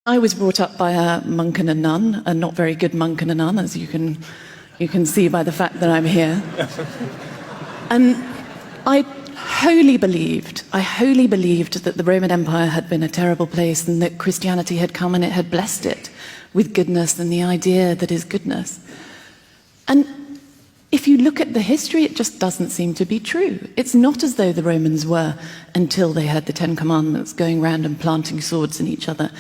I was brought up by a monk and a nun, a not very good monk and a nun, as you can see by the fact that I'm here. And I wholly believed that the Roman Empire had been a terrible place and that Christianity had come and it had blessed it with goodness and the idea that is goodness. And if you look at the history, it just doesn't seem to be true. It's not as though the Romans were, until they had the Ten Commandments, going around and planting swords in each other.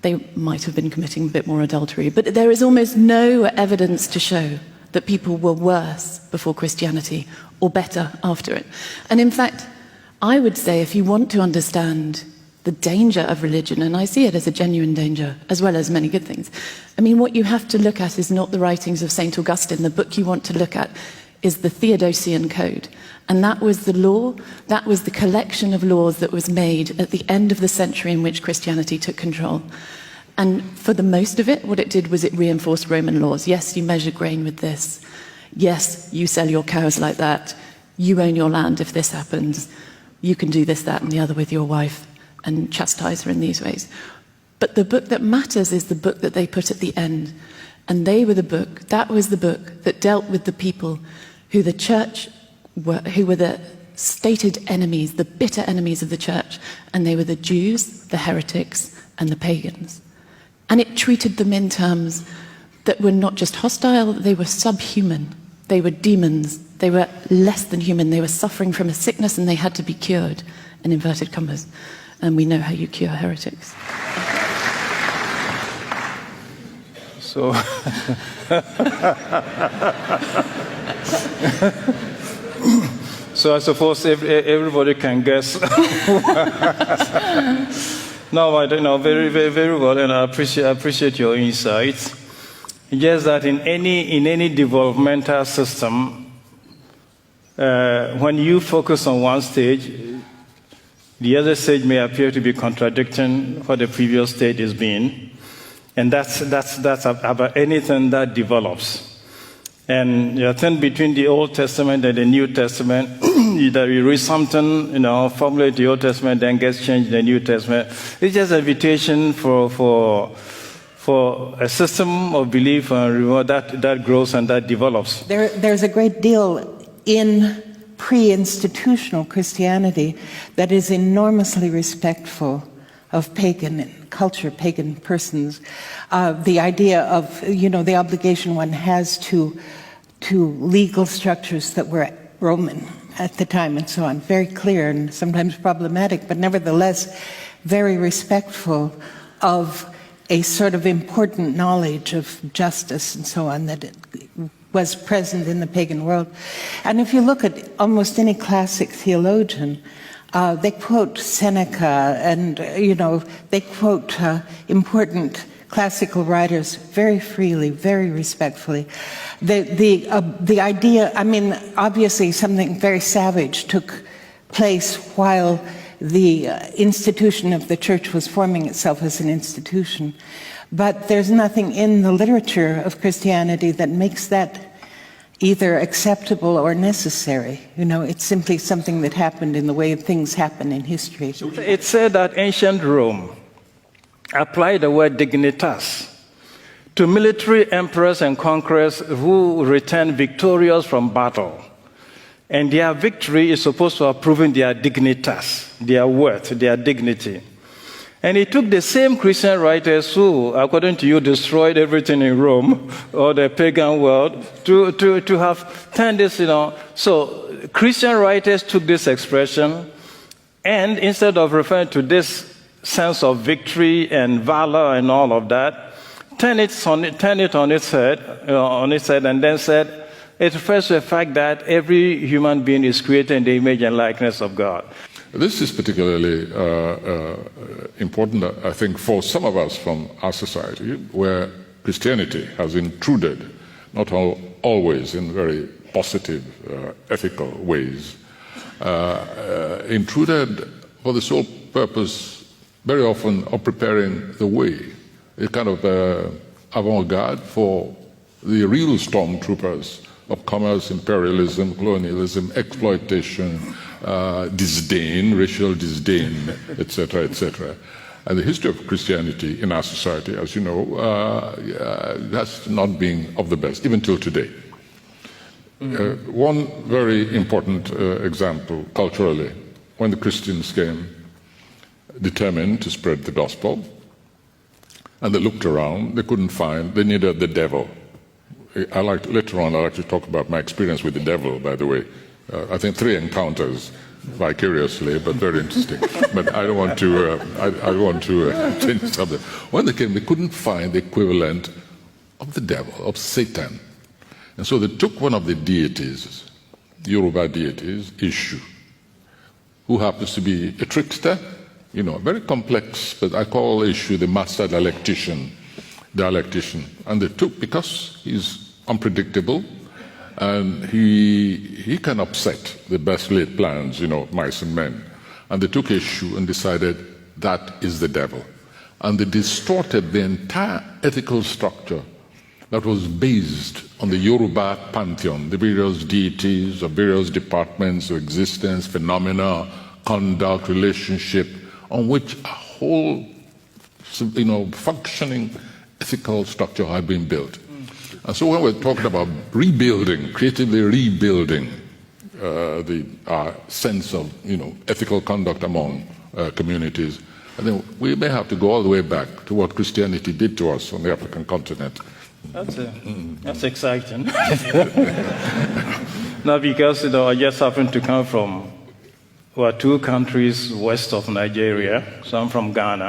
They might have been committing a bit more adultery, but there is almost no evidence to show that people were worse before Christianity or better after it. And in fact, I would say if you want to understand the danger of religion, and I see it as a genuine danger, as well as many good things, I mean, what you have to look at is not the writings of St. Augustine. The book you want to look at is the Theodosian Code. And that was the law, that was the collection of laws that was made at the end of the century in which Christianity took control. And for the most of it, what it did was it reinforced Roman laws. Yes, you measure grain with this. Yes, you sell your cows like that. You own your land if this happens. You can do this, that, and the other with your wife and chastise her in these ways. But the book that matters is the book that they put at the end. And that was the book that dealt with the people who the church who were the stated enemies, the bitter enemies of the church, and they were the Jews, the heretics, and the pagans. And it treated them in terms that were not just hostile, they were subhuman, they were demons, they were less than human, they were suffering from a sickness and they had to be cured, in inverted commas. And we know how you cure heretics. So, so I suppose everybody can guess. No, I don't know very well, and I appreciate your insights. Just that in any developmental system, when you focus on one stage, the other stage may appear to be contradicting what the previous stage is being. And that's about anything that develops. And I think between the Old Testament and the New Testament, either you read something, formulate the Old Testament, then gets changed in the New Testament. It's just an invitation for a system of belief that grows and that develops. There's a great deal in pre-institutional Christianity that is enormously respectful of pagan culture, pagan persons. The idea of, the obligation one has to legal structures that were Roman at the time and so on. Very clear and sometimes problematic, but nevertheless very respectful of a sort of important knowledge of justice and so on that was present in the pagan world. And if you look at almost any classic theologian, they quote Seneca and, they quote important classical writers very freely, very respectfully. The idea, obviously something very savage took place while the institution of the church was forming itself as an institution. But there's nothing in the literature of Christianity that makes that either acceptable or necessary. It's simply something that happened in the way things happen in history. It said that ancient Rome applied the word dignitas to military emperors and conquerors who returned victorious from battle. And their victory is supposed to have proven their dignitas, their worth, their dignity. And it took the same Christian writers who, according to you, destroyed everything in Rome or the pagan world to have turned this, So Christian writers took this expression and instead of referring to this sense of victory and valor and all of that, turned it on its head, and then said, it refers to the fact that every human being is created in the image and likeness of God. This is particularly important, I think, for some of us from our society, where Christianity has intruded, not always in very positive, ethical ways, intruded for the sole purpose, very often, of preparing the way, a kind of avant-garde for the real stormtroopers of commerce, imperialism, colonialism, exploitation, disdain, racial disdain, etc., etc. And the history of Christianity in our society, as you know, has not been of the best, even till today. One very important example culturally, when the Christians came determined to spread the gospel, and they looked around, they couldn't find, they needed the devil. Later on, I'd like to talk about my experience with the devil, by the way. I think 3 encounters, vicariously, but very interesting. But I don't want to. I don't want to change the subject. When they came, they couldn't find the equivalent of the devil, of Satan, and so they took one of the deities, Yoruba deities, Ishu, who happens to be a trickster, very complex. But I call Ishu the master dialectician, and they took, because he's unpredictable. And he can upset the best laid plans, mice and men. And they took issue and decided that is the devil. And they distorted the entire ethical structure that was based on the Yoruba pantheon, the various deities of various departments of existence, phenomena, conduct, relationship, on which a whole, functioning ethical structure had been built. And so when we're talking about rebuilding, creatively rebuilding our sense of ethical conduct among communities, I think we may have to go all the way back to what Christianity did to us on the African continent. That's exciting. Now, because I just happen to come from 2 countries west of Nigeria, so I'm from Ghana.